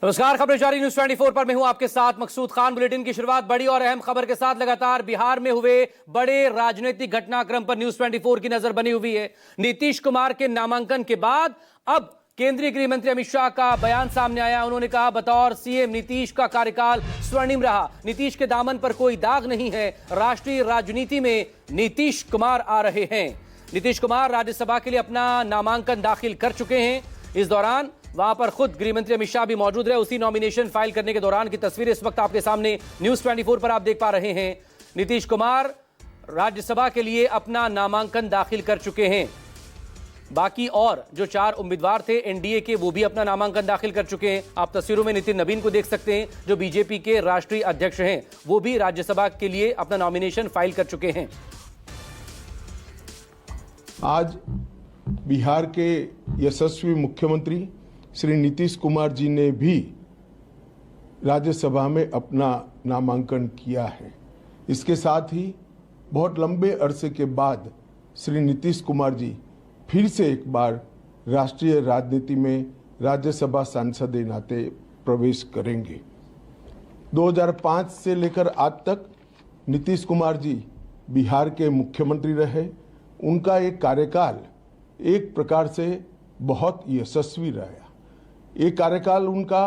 नमस्कार, खबरें जारी न्यूज 24 पर मैं हूं आपके साथ मकसूद खान। बुलेटिन की शुरुआत बड़ी और अहम खबर के साथ लगातार बिहार में हुए बड़े राजनीतिक घटनाक्रम पर न्यूज 24 की नजर बनी हुई है। नीतीश कुमार के नामांकन के बाद अब केंद्रीय गृह मंत्री अमित शाह का बयान सामने आया। उन्होंने कहा, बतौर सीएम नीतीश का कार्यकाल स्वर्णिम रहा, नीतीश के दामन पर कोई दाग नहीं है, राष्ट्रीय राजनीति में नीतीश कुमार आ रहे हैं। नीतीश कुमार राज्यसभा के लिए अपना नामांकन दाखिल कर चुके हैं। इस दौरान वहां पर खुद गृह मंत्री अमित शाह भी मौजूद रहे। उसी नॉमिनेशन फाइल करने के दौरान की तस्वीरें इस वक्त आपके सामने न्यूज 24 पर आप देख पा रहे हैं। नीतीश कुमार राज्यसभा के लिए अपना नामांकन दाखिल कर चुके हैं। बाकी और जो 4 उम्मीदवार थे एनडीए के, वो भी अपना नामांकन दाखिल कर चुके हैं। आप तस्वीरों में नितिन नवीन को देख सकते हैं, जो बीजेपी के राष्ट्रीय अध्यक्ष हैं। वो भी राज्यसभा के लिए अपना नॉमिनेशन फाइल कर चुके हैं। आज बिहार के यशस्वी मुख्यमंत्री श्री नीतीश कुमार जी ने भी राज्यसभा में अपना नामांकन किया है। इसके साथ ही बहुत लंबे अरसे के बाद श्री नीतीश कुमार जी फिर से एक बार राष्ट्रीय राजनीति में राज्यसभा सांसद के नाते प्रवेश करेंगे। 2005 से लेकर आज तक नीतीश कुमार जी बिहार के मुख्यमंत्री रहे। उनका एक कार्यकाल एक प्रकार से बहुत यशस्वी रहा। ये कार्यकाल उनका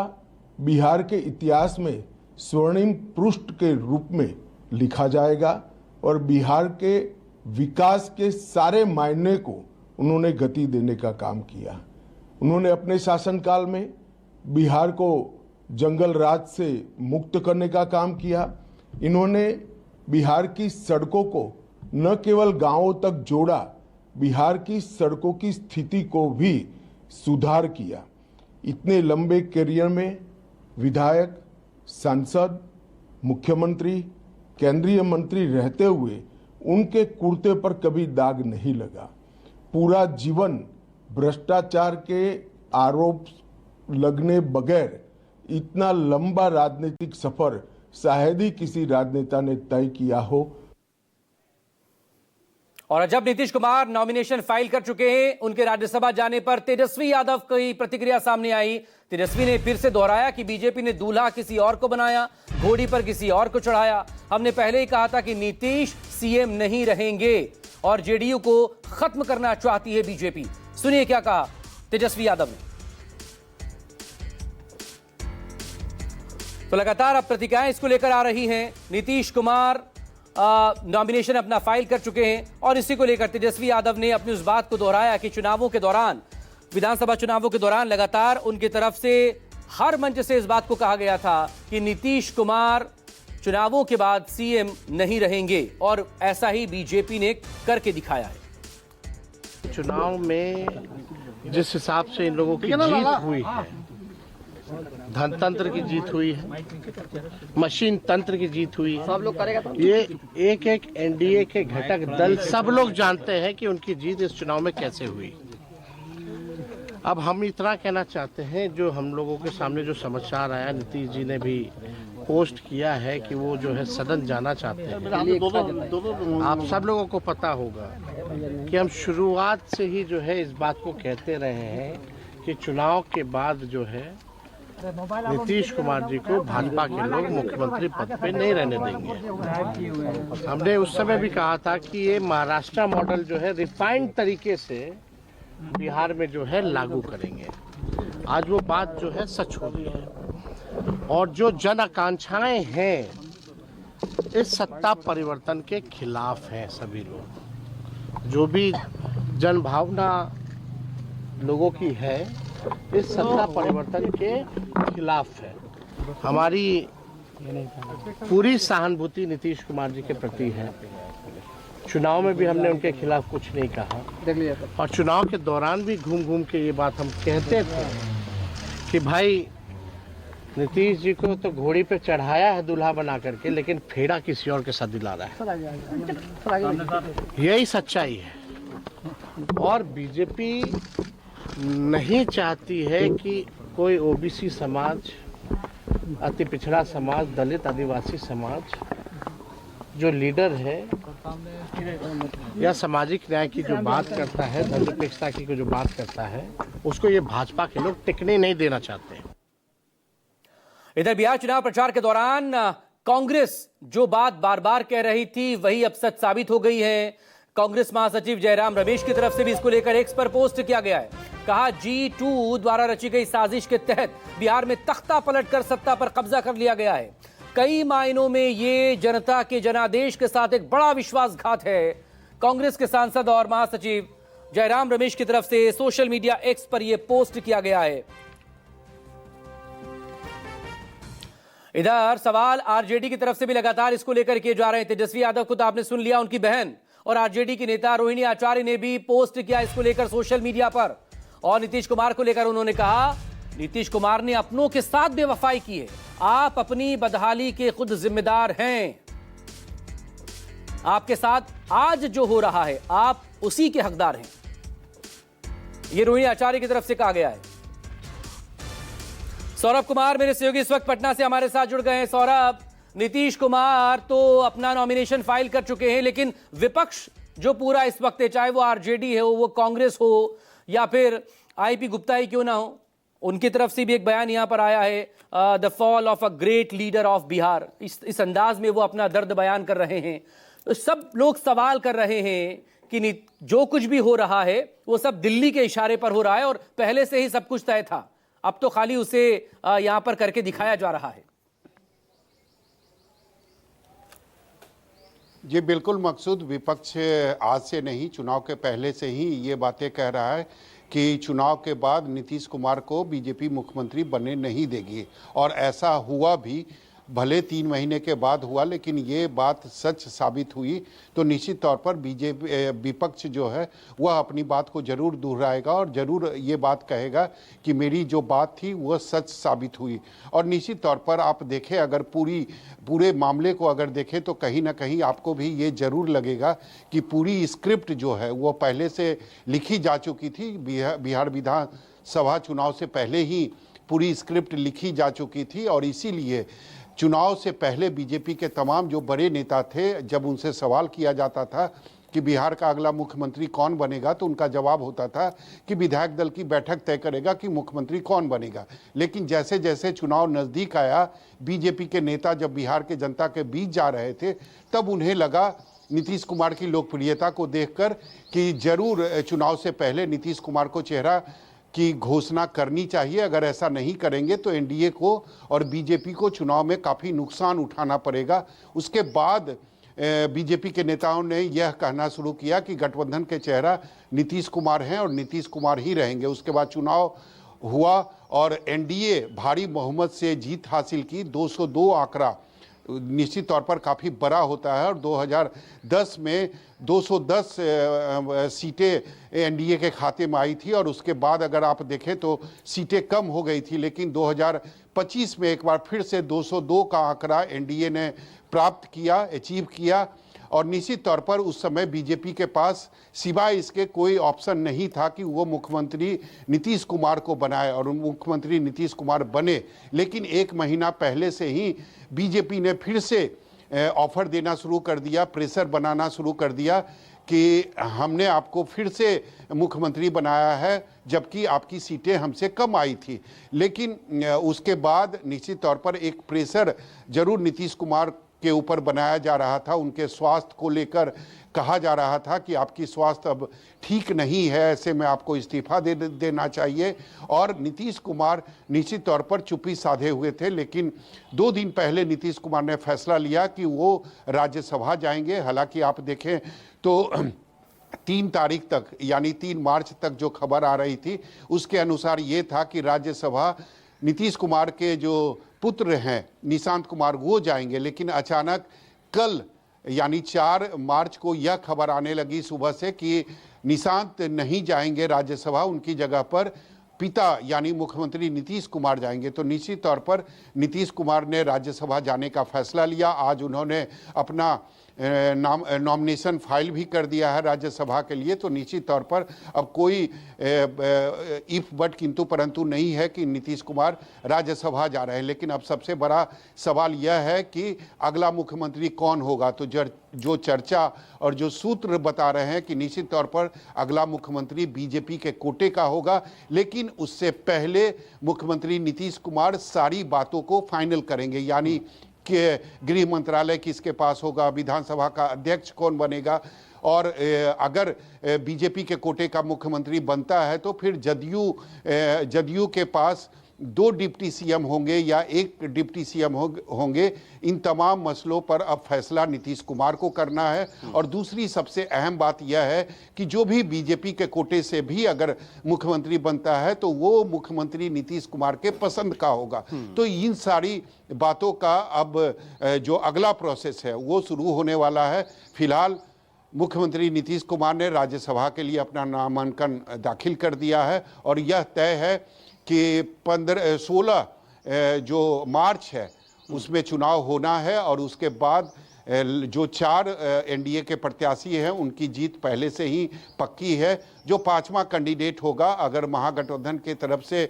बिहार के इतिहास में स्वर्णिम पृष्ठ के रूप में लिखा जाएगा और बिहार के विकास के सारे मायने को उन्होंने गति देने का काम किया। उन्होंने अपने शासनकाल में बिहार को जंगल राज से मुक्त करने का काम किया। इन्होंने बिहार की सड़कों को न केवल गांवों तक जोड़ा, बिहार की सड़कों की स्थिति को भी सुधार किया। इतने लंबे करियर में विधायक, सांसद, मुख्यमंत्री, केंद्रीय मंत्री रहते हुए उनके कुर्ते पर कभी दाग नहीं लगा। पूरा जीवन भ्रष्टाचार के आरोप लगने बगैर इतना लंबा राजनीतिक सफर शायद ही किसी राजनेता ने तय किया हो। और जब नीतीश कुमार नॉमिनेशन फाइल कर चुके हैं, उनके राज्यसभा जाने पर तेजस्वी यादव की प्रतिक्रिया सामने आई। तेजस्वी ने फिर से दोहराया कि बीजेपी ने दूल्हा किसी और को बनाया, घोड़ी पर किसी और को चढ़ाया। हमने पहले ही कहा था कि नीतीश सीएम नहीं रहेंगे और जेडीयू को खत्म करना चाहती है बीजेपी। सुनिए क्या कहा तेजस्वी यादव ने। तो लगातार अब प्रतिक्रियाएं इसको लेकर आ रही हैं। नीतीश कुमार नॉमिनेशन अपना फाइल कर चुके हैं और इसी को लेकर तेजस्वी यादव ने अपनी उस बात को दोहराया कि चुनावों के दौरान, विधानसभा चुनावों के दौरान लगातार उनकी तरफ से हर मंच से इस बात को कहा गया था कि नीतीश कुमार चुनावों के बाद सीएम नहीं रहेंगे और ऐसा ही बीजेपी ने करके दिखाया है। चुनाव में जिस हिसाब से इन लोगों की जीत हुई है, धनतंत्र की जीत हुई है, मशीन तंत्र की जीत हुई है, सब लोग करेगा तो ये एक एक एनडीए के घटक दल सब लोग जानते हैं कि उनकी जीत इस चुनाव में कैसे हुई। अब हम इतना कहना चाहते हैं, जो हम लोगों के सामने जो समाचार आया, नीतीश जी ने भी पोस्ट किया है कि वो जो है सदन जाना चाहते हैं। आप सब लोगों को पता होगा कि हम शुरुआत से ही जो है इस बात को कहते रहे हैं कि चुनाव के बाद जो है नीतीश कुमार जी को भाजपा के लोग मुख्यमंत्री पद पे नहीं रहने देंगे। हमने उस समय भी कहा था कि ये महाराष्ट्र मॉडल जो है रिफाइंड तरीके से बिहार में जो है लागू करेंगे। आज वो बात जो है सच हो गई है और जो जन आकांक्षाएं हैं इस सत्ता परिवर्तन के खिलाफ हैं। सभी लोग, जो भी जन भावना लोगों की है, इस सत्ता परिवर्तन के खिलाफ है। हमारी पूरी सहानुभूति नीतीश कुमार जी के प्रति है। चुनाव में भी हमने उनके खिलाफ कुछ नहीं कहा और चुनाव के दौरान भी घूम घूम के ये बात हम कहते थे कि भाई नीतीश जी को तो घोड़ी पे चढ़ाया है दूल्हा बना करके, लेकिन फेड़ा किसी और के साथ दिला रहा है। यही सच्चाई है और बीजेपी नहीं चाहती है कि कोई ओबीसी समाज, अति पिछड़ा समाज, दलित आदिवासी समाज जो लीडर है या सामाजिक न्याय की जो बात करता है, धर्मनिरपेक्षता की जो बात करता है, उसको ये भाजपा के लोग टिकने नहीं देना चाहते हैं। इधर बिहार चुनाव प्रचार के दौरान कांग्रेस जो बात बार बार कह रही थी वही अब सच साबित हो गई है। कांग्रेस महासचिव जयराम रमेश की तरफ से भी इसको लेकर एक्स पर पोस्ट किया गया है। कहा G2 द्वारा रची गई साजिश के तहत बिहार में तख्ता पलटकर सत्ता पर कब्जा कर लिया गया है। कई मायनों में ये जनता के जनादेश के साथ एक बड़ा विश्वासघात है। कांग्रेस के सांसद और महासचिव जयराम रमेश की तरफ से सोशल मीडिया एक्स पर यह पोस्ट किया गया है। इधर सवाल आरजेडी की तरफ से भी लगातार इसको लेकर किए जा रहे हैं। तेजस्वी यादव को तो आपने सुन लिया, उनकी बहन और आरजेडी की नेता रोहिणी आचार्य ने भी पोस्ट किया इसको लेकर सोशल मीडिया पर। और नीतीश कुमार को लेकर उन्होंने कहा, नीतीश कुमार ने अपनों के साथ बेवफाई की है। आप अपनी बदहाली के खुद जिम्मेदार हैं। आपके साथ आज जो हो रहा है आप उसी के हकदार हैं। यह रोहिणी आचार्य की तरफ से कहा गया है। सौरभ कुमार मेरे सहयोगी इस वक्त पटना से हमारे साथ जुड़ गए हैं। सौरभ, नीतीश कुमार तो अपना नॉमिनेशन फाइल कर चुके हैं, लेकिन विपक्ष जो पूरा इस वक्त है, चाहे वो आरजेडी है, वो कांग्रेस हो या फिर आईपी गुप्ता ही क्यों ना हो, उनकी तरफ से भी एक बयान यहां पर आया है, the fall of a great leader of Bihar. इस अंदाज में वो अपना दर्द बयान कर रहे हैं। तो सब लोग सवाल कर रहे हैं कि जो कुछ भी हो रहा है वो सब दिल्ली के इशारे पर हो रहा है और पहले से ही सब कुछ तय था। अब तो खाली उसे यहां पर करके दिखाया जा रहा है। जी बिल्कुल मकसूद, विपक्ष आज से नहीं, चुनाव के पहले से ही ये बातें कह रहा है कि चुनाव के बाद नीतीश कुमार को बीजेपी मुख्यमंत्री बनने नहीं देगी। और ऐसा हुआ भी, भले 3 महीने के बाद हुआ, लेकिन ये बात सच साबित हुई। तो निश्चित तौर पर बीजेपी विपक्ष जो है वह अपनी बात को जरूर दोहराएगा और ज़रूर ये बात कहेगा कि मेरी जो बात थी वह सच साबित हुई। और निश्चित तौर पर आप देखें, अगर पूरे मामले को अगर देखें तो कहीं ना कहीं आपको भी ये ज़रूर लगेगा कि पूरी स्क्रिप्ट जो है वो पहले से लिखी जा चुकी थी। बिहार विधानसभा चुनाव से पहले ही पूरी स्क्रिप्ट लिखी जा चुकी थी। और इसीलिए चुनाव से पहले बीजेपी के तमाम जो बड़े नेता थे, जब उनसे सवाल किया जाता था कि बिहार का अगला मुख्यमंत्री कौन बनेगा, तो उनका जवाब होता था कि विधायक दल की बैठक तय करेगा कि मुख्यमंत्री कौन बनेगा। लेकिन जैसे जैसे चुनाव नज़दीक आया, बीजेपी के नेता जब बिहार के जनता के बीच जा रहे थे, तब उन्हें लगा नीतीश कुमार की लोकप्रियता को देखकर कि जरूर चुनाव से पहले नीतीश कुमार को चेहरा की घोषणा करनी चाहिए। अगर ऐसा नहीं करेंगे तो एनडीए को और बीजेपी को चुनाव में काफ़ी नुकसान उठाना पड़ेगा। उसके बाद बीजेपी के नेताओं ने यह कहना शुरू किया कि गठबंधन के चेहरा नीतीश कुमार हैं और नीतीश कुमार ही रहेंगे। उसके बाद चुनाव हुआ और एनडीए भारी बहुमत से जीत हासिल की। 202 आंकड़ा निश्चित तौर पर काफ़ी बड़ा होता है और 2010 में 210 सीटें एनडीए के खाते में आई थी और उसके बाद अगर आप देखें तो सीटें कम हो गई थी। लेकिन 2025 में एक बार फिर से 202 का आंकड़ा एनडीए ने प्राप्त किया, अचीव किया। और निश्चित तौर पर उस समय बीजेपी के पास सिवाय इसके कोई ऑप्शन नहीं था कि वो मुख्यमंत्री नीतीश कुमार को बनाए और मुख्यमंत्री नीतीश कुमार बने। लेकिन 1 महीना पहले से ही बीजेपी ने फिर से ऑफर देना शुरू कर दिया, प्रेशर बनाना शुरू कर दिया कि हमने आपको फिर से मुख्यमंत्री बनाया है, जबकि आपकी सीटें हमसे कम आई थी। लेकिन उसके बाद निश्चित तौर पर एक प्रेशर जरूर नीतीश कुमार के ऊपर बनाया जा रहा था। उनके स्वास्थ्य को लेकर कहा जा रहा था कि आपकी स्वास्थ्य अब ठीक नहीं है, ऐसे में आपको इस्तीफा देना चाहिए। और नीतीश कुमार निश्चित तौर पर चुप्पी साधे हुए थे। लेकिन 2 दिन पहले नीतीश कुमार ने फैसला लिया कि वो राज्यसभा जाएंगे। हालांकि आप देखें तो 3 तारीख तक यानी 3 मार्च तक जो खबर आ रही थी उसके अनुसार ये था कि राज्यसभा नीतीश कुमार के जो पुत्र हैं निशांत कुमार वो जाएंगे। लेकिन अचानक कल यानी 4 मार्च को यह खबर आने लगी सुबह से कि निशांत नहीं जाएंगे राज्यसभा, उनकी जगह पर पिता यानी मुख्यमंत्री नीतीश कुमार जाएंगे। तो निश्चित तौर पर नीतीश कुमार ने राज्यसभा जाने का फैसला लिया। आज उन्होंने अपना नॉमिनेशन फाइल भी कर दिया है राज्यसभा के लिए, तो निश्चित तौर पर अब कोई इफ बट किंतु परंतु नहीं है कि नीतीश कुमार राज्यसभा जा रहे हैं। लेकिन अब सबसे बड़ा सवाल यह है कि अगला मुख्यमंत्री कौन होगा। तो जो चर्चा और जो सूत्र बता रहे हैं कि निश्चित तौर पर अगला मुख्यमंत्री बीजेपी के कोटे का होगा, लेकिन उससे पहले मुख्यमंत्री नीतीश कुमार सारी बातों को फाइनल करेंगे, यानी कि गृह मंत्रालय किसके पास होगा, विधानसभा का अध्यक्ष कौन बनेगा, और अगर बीजेपी के कोटे का मुख्यमंत्री बनता है तो फिर जदयू के पास 2 डिप्टी सीएम होंगे या 1 डिप्टी सीएम होंगे। इन तमाम मसलों पर अब फैसला नीतीश कुमार को करना है। और दूसरी सबसे अहम बात यह है कि जो भी बीजेपी के कोटे से भी अगर मुख्यमंत्री बनता है तो वो मुख्यमंत्री नीतीश कुमार के पसंद का होगा। तो इन सारी बातों का अब जो अगला प्रोसेस है वो शुरू होने वाला है। फिलहाल मुख्यमंत्री नीतीश कुमार ने राज्यसभा के लिए अपना नामांकन दाखिल कर दिया है और यह तय है कि 16 जो मार्च है उसमें चुनाव होना है और उसके बाद जो 4 एनडीए के प्रत्याशी हैं उनकी जीत पहले से ही पक्की है। जो 5वां कैंडिडेट होगा, अगर महागठबंधन के तरफ से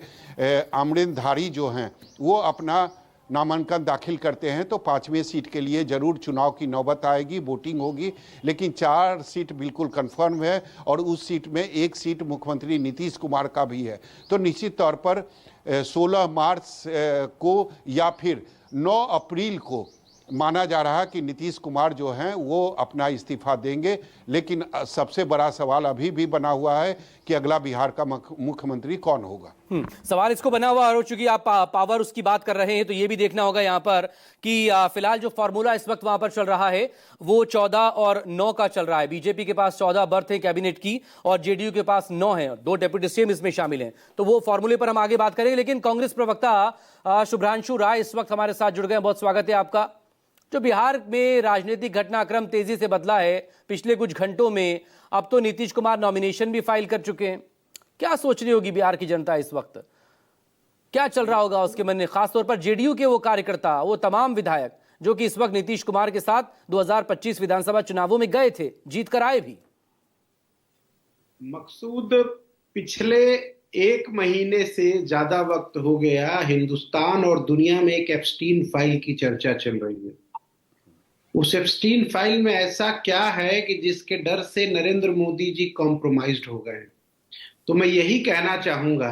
आमदेनधारी जो हैं वो अपना नामांकन दाखिल करते हैं तो 5वें सीट के लिए जरूर चुनाव की नौबत आएगी, वोटिंग होगी। लेकिन 4 सीट बिल्कुल कंफर्म है और उस सीट में 1 सीट मुख्यमंत्री नीतीश कुमार का भी है। तो निश्चित तौर पर 16 मार्च को या फिर 9 अप्रैल को माना जा रहा है कि नीतीश कुमार जो हैं वो अपना इस्तीफा देंगे। लेकिन सबसे बड़ा सवाल अभी भी बना हुआ है कि अगला बिहार का मुख्यमंत्री कौन होगा। सवाल इसको बना हुआ और चूंकि आप पावर उसकी बात कर रहे हैं तो ये भी देखना होगा यहाँ पर कि फिलहाल जो फॉर्मूला इस वक्त वहां पर चल रहा है वो 14 और 9 का चल रहा है। बीजेपी के पास 14 बर्थ है कैबिनेट की और जेडीयू के पास 9 है, 2 डेप्यूटी सीएम इसमें शामिल हैं। तो वो फॉर्मूले पर हम आगे बात करेंगे। लेकिन कांग्रेस प्रवक्ता शुभ्रांशु राय इस वक्त हमारे साथ जुड़ गए। बहुत स्वागत है आपका। जो बिहार में राजनीतिक घटनाक्रम तेजी से बदला है पिछले कुछ घंटों में, अब तो नीतीश कुमार नॉमिनेशन भी फाइल कर चुके हैं। क्या सोच रही होगी बिहार की जनता इस वक्त? क्या चल रहा होगा उसके मन में, खासतौर पर जेडीयू के वो कार्यकर्ता, वो तमाम विधायक जो कि इस वक्त नीतीश कुमार के साथ 2025 विधानसभा चुनावों में गए थे, जीत कर आए भी? मकसूद, पिछले 1 महीने से ज्यादा वक्त हो गया हिंदुस्तान और दुनिया में एक एप्स्टीन फाइल की चर्चा चल रही है। उस एप्स्टीन फाइल में ऐसा क्या है कि जिसके डर से नरेंद्र मोदी जी कॉम्प्रोमाइज्ड हो गए। तो मैं यही कहना चाहूंगा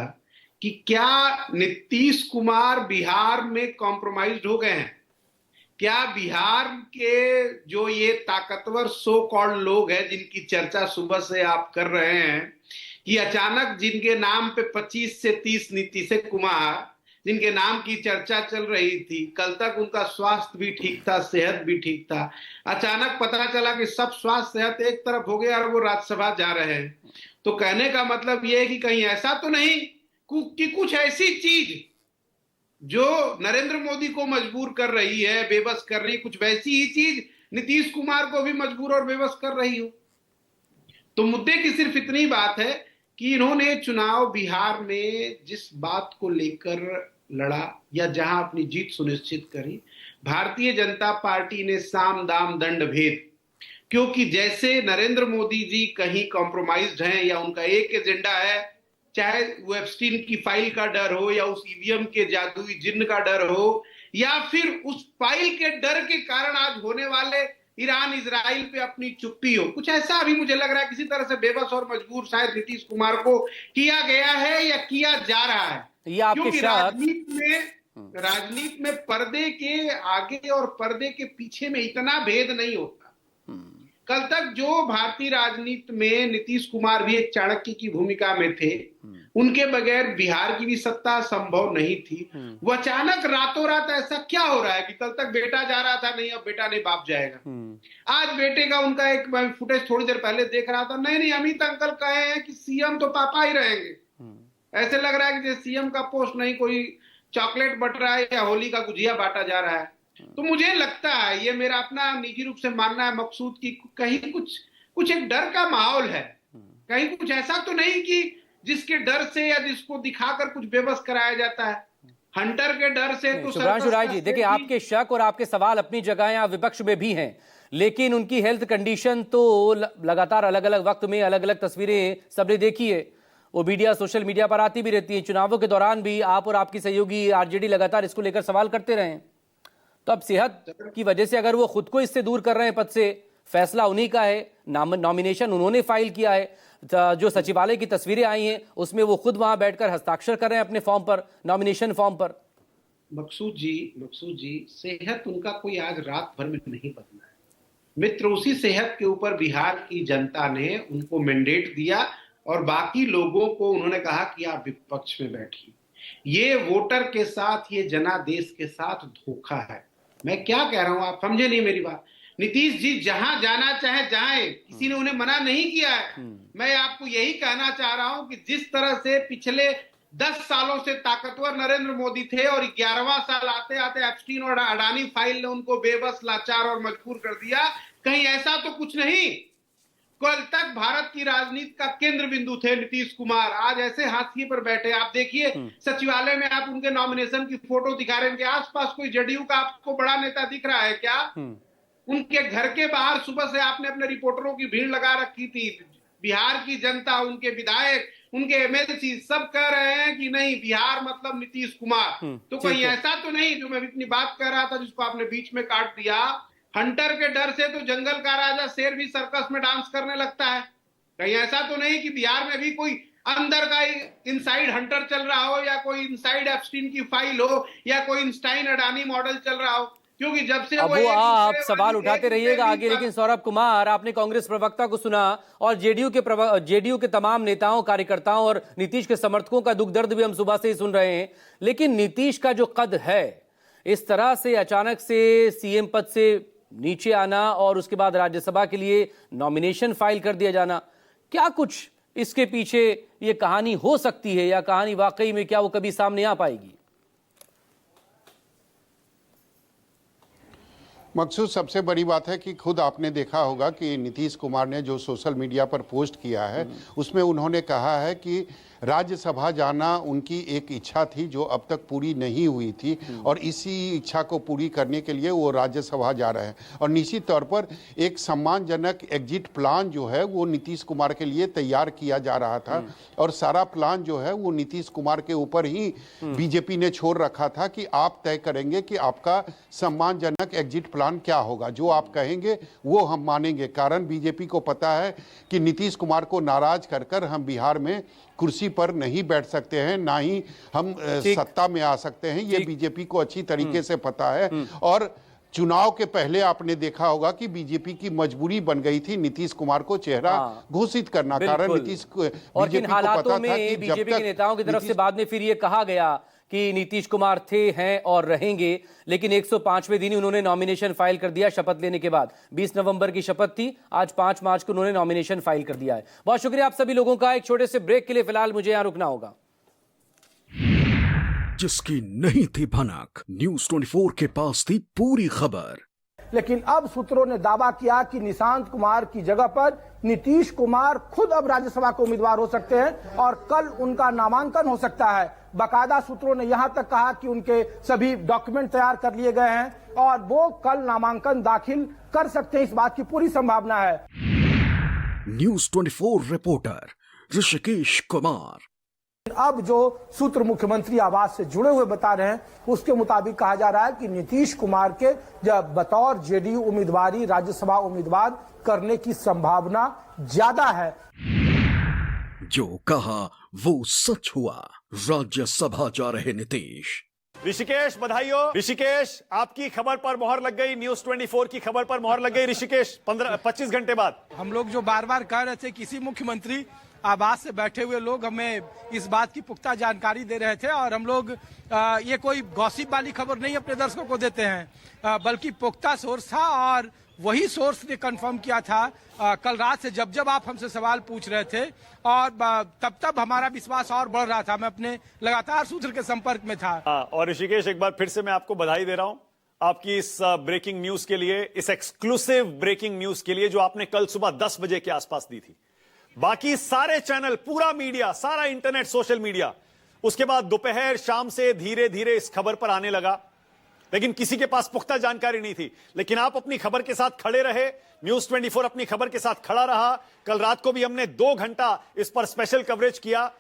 कि क्या नीतीश कुमार बिहार में कॉम्प्रोमाइज्ड हो गए हैं? क्या बिहार के जो ये ताकतवर सो कॉल्ड लोग हैं जिनकी चर्चा सुबह से आप कर रहे हैं कि अचानक जिनके नाम पे 25 से 30 नीतीश कुमार जिनके नाम की चर्चा चल रही थी, कल तक उनका स्वास्थ्य भी ठीक था, सेहत भी ठीक था, अचानक पता चला कि सब स्वास्थ्य सेहत एक तरफ हो गया और वो राज्यसभा जा रहे हैं। तो कहने का मतलब ये है कि कहीं ऐसा तो नहीं कि कुछ ऐसी चीज जो नरेंद्र मोदी को मजबूर कर रही है, बेबस कर रही है, कुछ वैसी ही चीज नीतीश कुमार को भी मजबूर और बेबस कर रही हो। तो मुद्दे की सिर्फ इतनी बात है कि इन्होंने चुनाव बिहार में जिस बात को लेकर लड़ा या जहां अपनी जीत सुनिश्चित करी, भारतीय जनता पार्टी ने साम दाम दंड भेद, क्योंकि जैसे नरेंद्र मोदी जी कहीं कॉम्प्रोमाइज्ड हैं या उनका एक एजेंडा है, चाहे वो एप्स्टीन की फाइल का डर हो या उस ईवीएम के जादुई जिन्न का डर हो या फिर उस फाइल के डर के कारण आज होने वाले ईरान इजराइल पे अपनी चुप्पी हो, कुछ ऐसा अभी मुझे लग रहा है किसी तरह से बेबस और मजबूर शायद नीतीश कुमार को किया गया है या किया जा रहा है। क्योंकि राजनीति में पर्दे के आगे और पर्दे के पीछे में इतना भेद नहीं होता। कल तक जो भारतीय राजनीति में नीतीश कुमार भी एक चाणक्य की भूमिका में थे, उनके बगैर बिहार की भी सत्ता संभव नहीं थी। वो अचानक रातों रात ऐसा क्या हो रहा है कि कल तक बेटा जा रहा था, नहीं अब बेटा नहीं बाप जाएगा। आज बेटे का उनका एक फुटेज थोड़ी देर पहले देख रहा था, नहीं अमित अंकल कहे हैं कि सीएम तो पापा ही रहेंगे। ऐसे लग रहा है कि सीएम का पोस्ट नहीं, कोई चॉकलेट बट रहा है या होली का गुजिया बांटा जा रहा है। तो मुझे लगता है, ये मेरा अपना निजी रूप से मानना है मकसूद, की कहीं कुछ एक डर का माहौल है, कहीं कुछ ऐसा तो नहीं कि जिसके डर से या जिसको दिखाकर कुछ बेबस कराया जाता है। हंटर के डर से तो शुभ्रांशु राय जी, देखिए आपके शक और आपके सवाल अपनी जगह हैं, आप विपक्ष में भी हैं, लेकिन उनकी हेल्थ कंडीशन तो लगातार अलग अलग वक्त में अलग अलग तस्वीरें सबने देखी है, वो मीडिया सोशल मीडिया पर आती भी रहती है। चुनावों के दौरान भी आप और आपकी सहयोगी आरजेडी लगातार इसको लेकर सवाल करते रहे हैं। तो अब सेहत की वजह से अगर वो खुद को इससे दूर कर रहे हैं पद से, फैसला उन्हीं का है, नॉमिनेशन उन्होंने फाइल किया है, जो सचिवालय की तस्वीरें आई हैं उसमें वो खुद वहां बैठकर हस्ताक्षर कर रहे हैं अपने फॉर्म पर, नॉमिनेशन फॉर्म पर। मकसूद जी, सेहत उनका कोई आज रात भर में नहीं बदला है मित्र। उसी सेहत के ऊपर बिहार की जनता ने उनको मैंडेट दिया और बाकी लोगों को उन्होंने कहा कि आप विपक्ष में बैठिए। ये वोटर के साथ, ये जनादेश के साथ धोखा है। मैं क्या कह रहा हूं, आप समझे नहीं मेरी बात। नीतीश जी जहां जाना चाहे जाएं, किसी ने उन्हें मना नहीं किया है। मैं आपको यही कहना चाह रहा हूं कि जिस तरह से पिछले 10 सालों से ताकतवर नरेंद्र मोदी थे और 11वां साल आते आते एप्स्टीन और अडानी फाइल ने उनको बेबस, लाचार और मजबूर कर दिया, कहीं ऐसा तो कुछ नहीं। कल तक भारत की राजनीति का केंद्र बिंदु थे नीतीश कुमार, आज ऐसे हाशिए पर बैठे। आप देखिए सचिवालय में आप उनके नॉमिनेशन की फोटो दिखा रहे हैं, उनके आसपास कोई जदयू का आपको बड़ा नेता दिख रहा है क्या? उनके घर के बाहर सुबह से आपने अपने रिपोर्टरों की भीड़ लगा रखी थी। बिहार की जनता, उनके विधायक, उनके एमएलसी सब कह रहे हैं कि नहीं, बिहार मतलब नीतीश कुमार। तो कहीं ऐसा तो नहीं, जो मैं अपनी बात कह रहा था जिसको आपने बीच में काट दिया, हंटर के डर से तो जंगल का राजा शेर भी सर्कस में डांस करने लगता है। कहीं ऐसा तो नहीं कि बिहार में भी कोई अंदर का इनसाइड हंटर चल रहा हो, या कोई इनसाइड एप्स्टीन की फाइल हो, या कोई इंस्टाइन अडानी मॉडल चल रहा हो, क्योंकि जब से अब वो आप सवाल उठाते रहिएगा आगे। लेकिन सौरभ कुमार, आपने कांग्रेस प्रवक्ता को सुना और जेडीयू के तमाम नेताओं, कार्यकर्ताओं और नीतीश के समर्थकों का दुख दर्द भी हम सुबह से ही सुन रहे हैं। लेकिन नीतीश का जो कद है, इस तरह से अचानक से सीएम पद से नीचे आना और उसके बाद राज्यसभा के लिए नॉमिनेशन फाइल कर दिया जाना, क्या कुछ इसके पीछे ये कहानी हो सकती है, या कहानी वाकई में क्या वो कभी सामने आ पाएगी? मकसूद, सबसे बड़ी बात है कि खुद आपने देखा होगा कि नीतीश कुमार ने जो सोशल मीडिया पर पोस्ट किया है उसमें उन्होंने कहा है कि राज्यसभा जाना उनकी एक इच्छा थी जो अब तक पूरी नहीं हुई थी, और इसी इच्छा को पूरी करने के लिए वो राज्यसभा जा रहे हैं। और निश्चित तौर पर एक सम्मानजनक एग्जिट प्लान जो है वो नीतीश कुमार के लिए तैयार किया जा रहा था, और सारा प्लान जो है वो नीतीश कुमार के ऊपर ही बीजेपी ने छोड़ रखा था कि आप तय करेंगे कि आपका सम्मानजनक एग्जिट प्लान क्या होगा। जो आप कहेंगे वो हम मानेंगे, कारण बीजेपी को पता है कि नीतीश कुमार को नाराज कर कर हम बिहार में कुर्सी पर नहीं बैठ सकते हैं, ना ही हम सत्ता में आ सकते हैं। ये बीजेपी को अच्छी तरीके से पता है। और चुनाव के पहले आपने देखा होगा कि बीजेपी की मजबूरी बन गई थी नीतीश कुमार को चेहरा घोषित करना, कारण नीतीश और किन हालातों में बीजेपी के नेताओं की तरफ से बाद में फिर ये कहा गया कि नीतीश कुमार थे, हैं और रहेंगे, लेकिन 105वें दिन ही उन्होंने नॉमिनेशन फाइल कर दिया शपथ लेने के बाद। 20 नवंबर की शपथ थी, आज 5 मार्च को उन्होंने नॉमिनेशन फाइल कर दिया है। बहुत शुक्रिया आप सभी लोगों का। एक छोटे से ब्रेक के लिए फिलहाल मुझे यहां रुकना होगा। जिसकी नहीं थी भनक, न्यूज 24 के पास थी पूरी खबर। लेकिन अब सूत्रों ने दावा किया कि निशांत कुमार की जगह पर नीतीश कुमार खुद अब राज्यसभा के उम्मीदवार हो सकते हैं और कल उनका नामांकन हो सकता है। बाकायदा सूत्रों ने यहां तक कहा कि उनके सभी डॉक्यूमेंट तैयार कर लिए गए हैं और वो कल नामांकन दाखिल कर सकते हैं, इस बात की पूरी संभावना है। News 24 reporter Rishikesh Kumar. अब जो सूत्र मुख्यमंत्री आवास से जुड़े हुए बता रहे हैं उसके मुताबिक कहा जा रहा है कि नीतीश कुमार के जब बतौर जेडीयू उम्मीदवारी राज्यसभा उम्मीदवार करने की संभावना ज्यादा है। जो कहा वो सच हुआ, राज्यसभा जा रहे नीतीश। ऋषिकेश बधाई हो। ऋषिकेश, आपकी खबर पर मोहर लग गई, न्यूज 24 की खबर पर मोहर लग गई। ऋषिकेश, 25 घंटे बाद हम लोग जो बार बार कह रहे थे किसी मुख्यमंत्री आवास से बैठे हुए लोग हमें इस बात की पुख्ता जानकारी दे रहे थे, और हम लोग ये कोई गॉसिप वाली खबर नहीं अपने दर्शकों को देते हैं, बल्कि पुख्ता सोर्स था और वही सोर्स ने कंफर्म किया था कल रात से जब आप हमसे सवाल पूछ रहे थे, और तब हमारा विश्वास और बढ़ रहा था। मैं अपने लगातार सूत्र के संपर्क में था। और ऋषिकेश, एक बार फिर से मैं आपको बधाई दे रहा हूं आपकी इस ब्रेकिंग न्यूज के लिए, इस एक्सक्लूसिव ब्रेकिंग न्यूज के लिए जो आपने कल सुबह 10 बजे के आसपास दी थी। बाकी सारे चैनल, पूरा मीडिया, सारा इंटरनेट, सोशल मीडिया उसके बाद दोपहर शाम से धीरे धीरे इस खबर पर आने लगा, लेकिन किसी के पास पुख्ता जानकारी नहीं थी। लेकिन आप अपनी खबर के साथ खड़े रहे, न्यूज 24 अपनी खबर के साथ खड़ा रहा। कल रात को भी हमने 2 घंटा इस पर स्पेशल कवरेज किया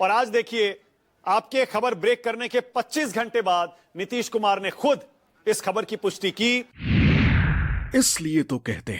और आज देखिए आपके खबर ब्रेक करने के 25 घंटे बाद नीतीश कुमार ने खुद इस खबर की पुष्टि की। इसलिए तो कहते